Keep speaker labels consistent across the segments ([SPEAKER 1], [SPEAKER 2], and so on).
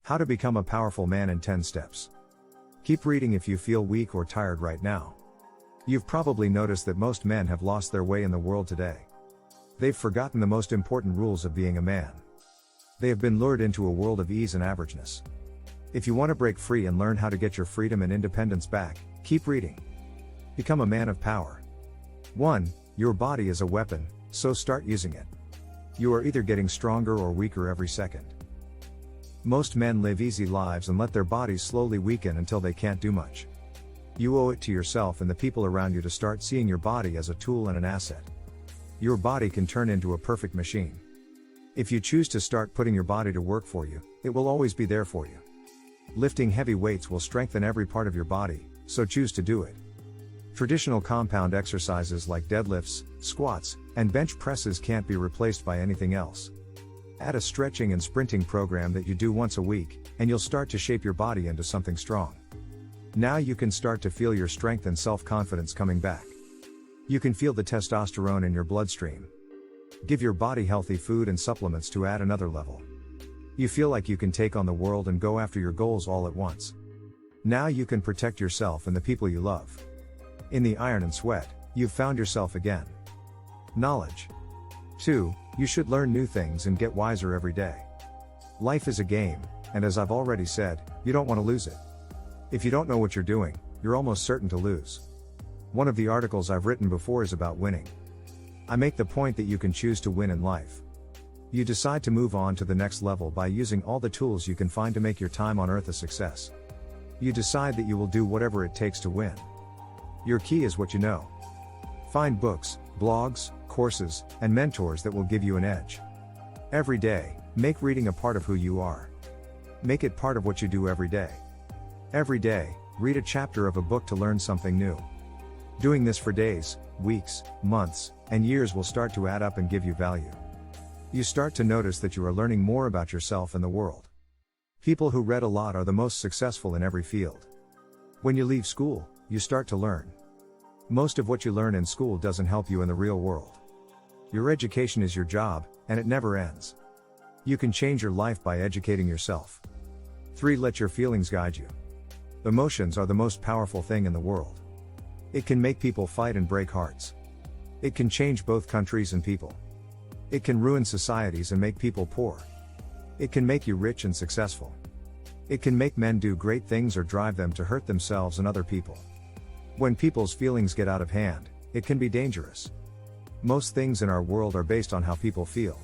[SPEAKER 1] How to become a powerful man in 10 steps. Keep reading if you feel weak or tired right now. You've probably noticed that most men have lost their way in the world today. They've forgotten the most important rules of being a man. They have been lured into a world of ease and averageness. If you want to break free and learn how to get your freedom and independence back, keep reading. Become a man of power. 1. Your body is a weapon, so start using it. You are either getting stronger or weaker every second. Most men live easy lives and let their bodies slowly weaken until they can't do much. You owe it to yourself and the people around you to start seeing your body as a tool and an asset. Your body can turn into a perfect machine. If you choose to start putting your body to work for you, it will always be there for you. Lifting heavy weights will strengthen every part of your body, so choose to do it. Traditional compound exercises like deadlifts, squats, and bench presses can't be replaced by anything else. Add a stretching and sprinting program that you do once a week, and you'll start to shape your body into something strong. Now you can start to feel your strength and self-confidence coming back. You can feel the testosterone in your bloodstream. Give your body healthy food and supplements to add another level. You feel like you can take on the world and go after your goals all at once. Now you can protect yourself and the people you love. In the iron and sweat, you've found yourself again. Knowledge. 2. You should learn new things and get wiser every day. Life is a game, and as I've already said, you don't want to lose it. If you don't know what you're doing, you're almost certain to lose. One of the articles I've written before is about winning. I make the point that you can choose to win in life. You decide to move on to the next level by using all the tools you can find to make your time on earth a success. You decide that you will do whatever it takes to win. Your key is what you know. Find books, blogs, courses, and mentors that will give you an edge. Every day, make reading a part of who you are. Make it part of what you do every day. Every day, read a chapter of a book to learn something new. Doing this for days, weeks, months, and years will start to add up and give you value. You start to notice that you are learning more about yourself and the world. People who read a lot are the most successful in every field. When you leave school, you start to learn. Most of what you learn in school doesn't help you in the real world. Your education is your job, and it never ends. You can change your life by educating yourself. 3. Let your feelings guide you. Emotions are the most powerful thing in the world. It can make people fight and break hearts. It can change both countries and people. It can ruin societies and make people poor. It can make you rich and successful. It can make men do great things or drive them to hurt themselves and other people. When people's feelings get out of hand, it can be dangerous. Most things in our world are based on how people feel.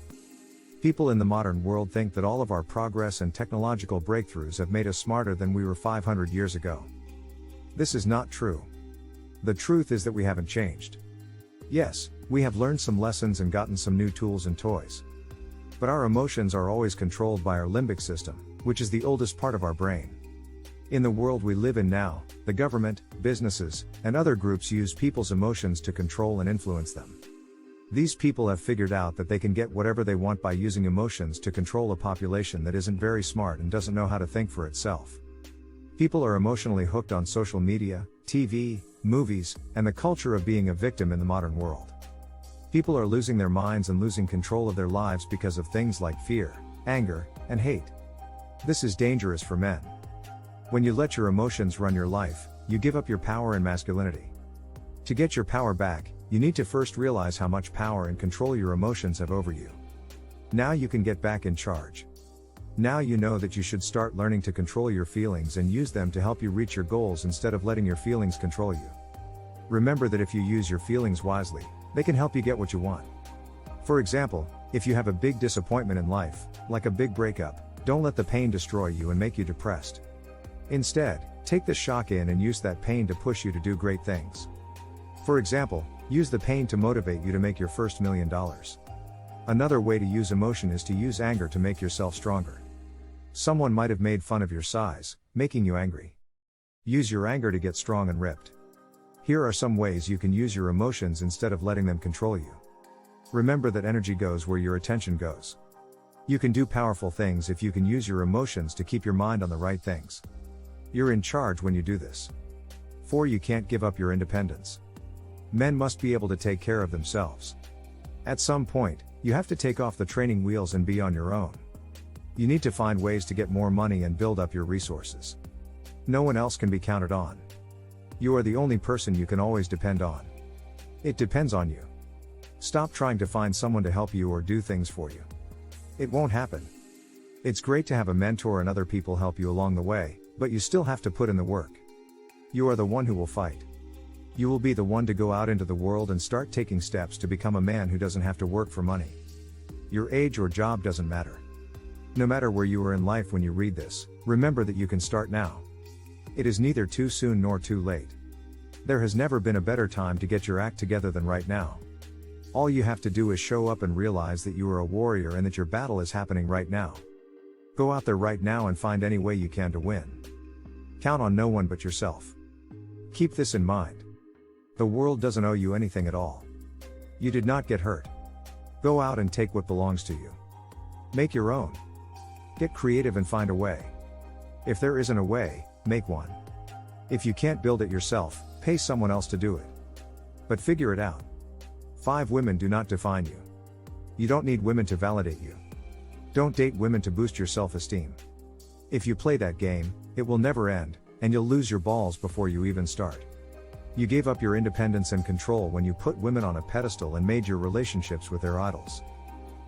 [SPEAKER 1] People in the modern world think that all of our progress and technological breakthroughs have made us smarter than we were 500 years ago. This is not true. The truth is that we haven't changed. Yes, we have learned some lessons and gotten some new tools and toys. But our emotions are always controlled by our limbic system, which is the oldest part of our brain. In the world we live in now, the government, businesses, and other groups use people's emotions to control and influence them. These people have figured out that they can get whatever they want by using emotions to control a population that isn't very smart and doesn't know how to think for itself. People are emotionally hooked on social media, TV, movies, and the culture of being a victim in the modern world. People are losing their minds and losing control of their lives because of things like fear, anger, and hate. This is dangerous for men. When you let your emotions run your life, you give up your power and masculinity. To get your power back, you need to first realize how much power and control your emotions have over you. Now you can get back in charge. Now you know that you should start learning to control your feelings and use them to help you reach your goals instead of letting your feelings control you. Remember that if you use your feelings wisely, they can help you get what you want. For example, if you have a big disappointment in life, like a big breakup, don't let the pain destroy you and make you depressed. Instead, take the shock in and use that pain to push you to do great things. For example, use the pain to motivate you to make your first $1 million. Another way to use emotion is to use anger to make yourself stronger. Someone might have made fun of your size, making you angry. Use your anger to get strong and ripped. Here are some ways you can use your emotions instead of letting them control you. Remember that energy goes where your attention goes. You can do powerful things if you can use your emotions to keep your mind on the right things. You're in charge when you do this. 4. You can't give up your independence. Men must be able to take care of themselves. At some point, you have to take off the training wheels and be on your own. You need to find ways to get more money and build up your resources. No one else can be counted on. You are the only person you can always depend on. It depends on you. Stop trying to find someone to help you or do things for you. It won't happen. It's great to have a mentor and other people help you along the way, but you still have to put in the work. You are the one who will fight. You will be the one to go out into the world and start taking steps to become a man who doesn't have to work for money. Your age or job doesn't matter. No matter where you are in life when you read this, remember that you can start now. It is neither too soon nor too late. There has never been a better time to get your act together than right now. All you have to do is show up and realize that you are a warrior and that your battle is happening right now. Go out there right now and find any way you can to win. Count on no one but yourself. Keep this in mind. The world doesn't owe you anything at all. You did not get hurt. Go out and take what belongs to you. Make your own. Get creative and find a way. If there isn't a way, make one. If you can't build it yourself, pay someone else to do it. But figure it out. 5 women do not define you. You don't need women to validate you. Don't date women to boost your self-esteem. If you play that game, it will never end, and you'll lose your balls before you even start. You gave up your independence and control when you put women on a pedestal and made your relationships with their idols.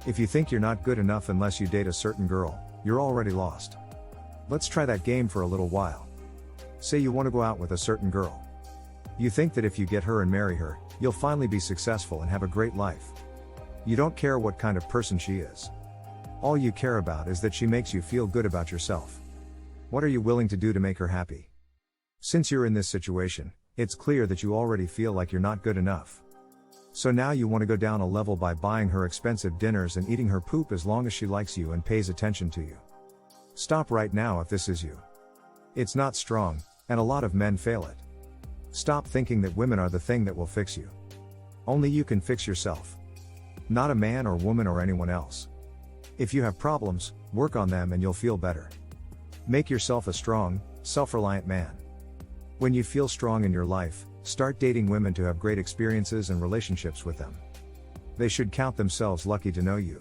[SPEAKER 1] If you think you're not good enough unless you date a certain girl, you're already lost. Let's try that game for a little while. Say you want to go out with a certain girl. You think that if you get her and marry her, you'll finally be successful and have a great life. You don't care what kind of person she is. All you care about is that she makes you feel good about yourself. What are you willing to do to make her happy? Since you're in this situation, it's clear that you already feel like you're not good enough. So now you want to go down a level by buying her expensive dinners and eating her poop as long as she likes you and pays attention to you. Stop right now if this is you. It's not strong, and a lot of men fail it. Stop thinking that women are the thing that will fix you. Only you can fix yourself. Not a man or woman or anyone else. If you have problems, work on them and you'll feel better. Make yourself a strong, self-reliant man. When you feel strong in your life, start dating women to have great experiences and relationships with them. They should count themselves lucky to know you.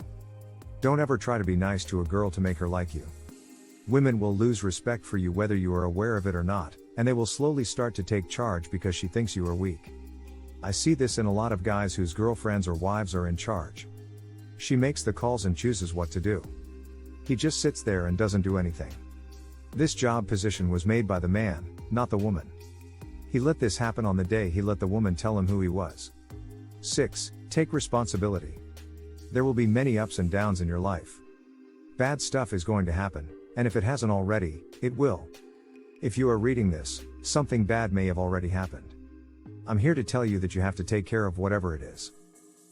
[SPEAKER 1] Don't ever try to be nice to a girl to make her like you. Women will lose respect for you whether you are aware of it or not, and they will slowly start to take charge because she thinks you are weak. I see this in a lot of guys whose girlfriends or wives are in charge. She makes the calls and chooses what to do. He just sits there and doesn't do anything. This job position was made by the man, not the woman. He let this happen on the day he let the woman tell him who he was. 6. Take responsibility. There will be many ups and downs in your life. Bad stuff is going to happen, and if it hasn't already, it will. If you are reading this, something bad may have already happened. I'm here to tell you that you have to take care of whatever it is.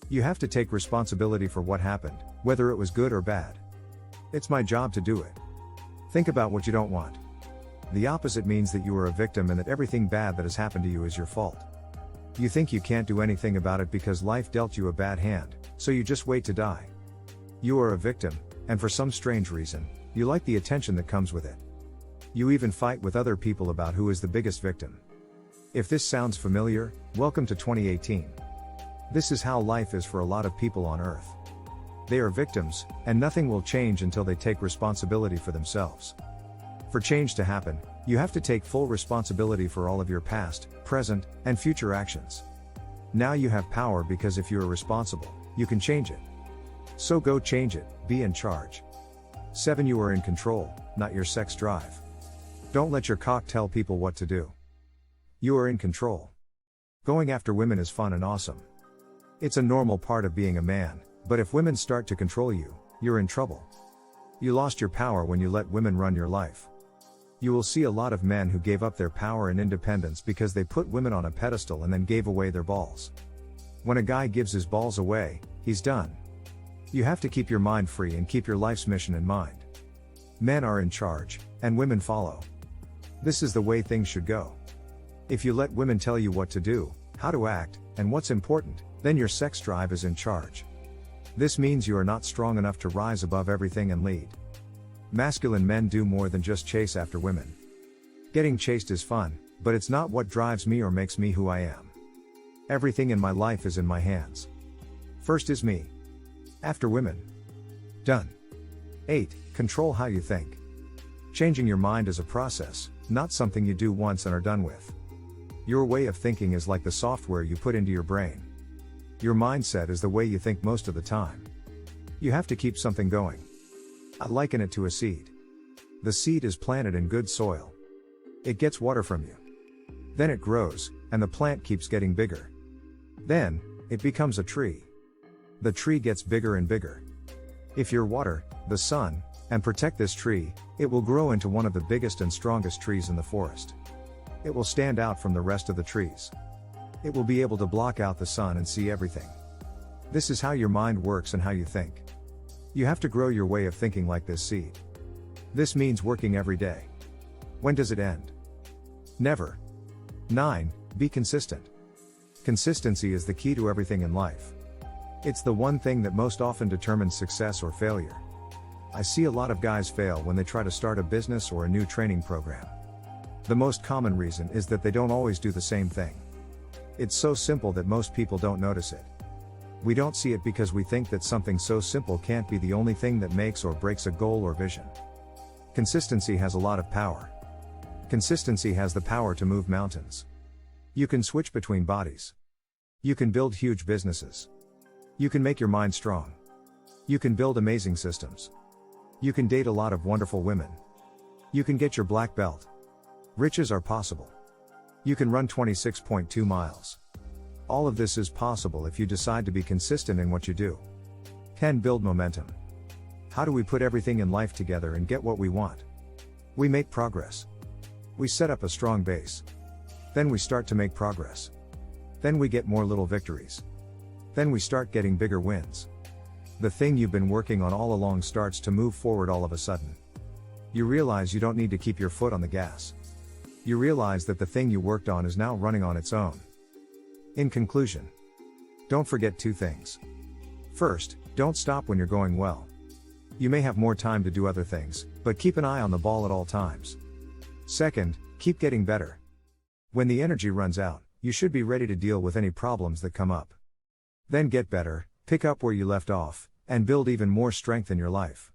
[SPEAKER 1] You have to take responsibility for what happened, whether it was good or bad. It's my job to do it. Think about what you don't want. The opposite means that you are a victim and that everything bad that has happened to you is your fault. You think you can't do anything about it because life dealt you a bad hand, so you just wait to die. You are a victim, and for some strange reason, you like the attention that comes with it. You even fight with other people about who is the biggest victim. If this sounds familiar, welcome to 2018. This is how life is for a lot of people on Earth. They are victims, and nothing will change until they take responsibility for themselves. For change to happen, you have to take full responsibility for all of your past, present, and future actions. Now you have power because if you are responsible, you can change it. So go change it, be in charge. 7. You are in control, not your sex drive. Don't let your cock tell people what to do. You are in control. Going after women is fun and awesome. It's a normal part of being a man, but if women start to control you, you're in trouble. You lost your power when you let women run your life. You will see a lot of men who gave up their power and independence because they put women on a pedestal and then gave away their balls. When a guy gives his balls away, he's done. You have to keep your mind free and keep your life's mission in mind. Men are in charge, and women follow. This is the way things should go. If you let women tell you what to do, how to act, and what's important, then your sex drive is in charge. This means you are not strong enough to rise above everything and lead. Masculine men do more than just chase after women. Getting chased is fun, but it's not what drives me or makes me who I am. Everything in my life is in my hands. First is me. After women. Done. 8. Control how you think. Changing your mind is a process, not something you do once and are done with. Your way of thinking is like the software you put into your brain. Your mindset is the way you think most of the time. You have to keep something going. I liken it to a seed. The seed is planted in good soil. It gets water from you. Then it grows, and the plant keeps getting bigger. Then, it becomes a tree. The tree gets bigger and bigger. If you water the sun, and protect this tree, it will grow into one of the biggest and strongest trees in the forest. It will stand out from the rest of the trees. It will be able to block out the sun and see everything. This is how your mind works and how you think. You have to grow your way of thinking like this seed. This means working every day. When does it end? Never. 9. Be consistent. Consistency is the key to everything in life. It's the one thing that most often determines success or failure. I see a lot of guys fail when they try to start a business or a new training program. The most common reason is that they don't always do the same thing. It's so simple that most people don't notice it. We don't see it because we think that something so simple can't be the only thing that makes or breaks a goal or vision. Consistency has a lot of power. Consistency has the power to move mountains. You can switch between bodies. You can build huge businesses. You can make your mind strong. You can build amazing systems. You can date a lot of wonderful women. You can get your black belt. Riches are possible. You can run 26.2 miles. All of this is possible if you decide to be consistent in what you do. 10. Build momentum. How do we put everything in life together and get what we want? We make progress. We set up a strong base. Then we start to make progress. Then we get more little victories. Then we start getting bigger wins. The thing you've been working on all along starts to move forward all of a sudden. You realize you don't need to keep your foot on the gas. You realize that the thing you worked on is now running on its own. In conclusion, don't forget 2 things. First, don't stop when you're going well. You may have more time to do other things, but keep an eye on the ball at all times. Second, keep getting better. When the energy runs out, you should be ready to deal with any problems that come up. Then get better, pick up where you left off, and build even more strength in your life.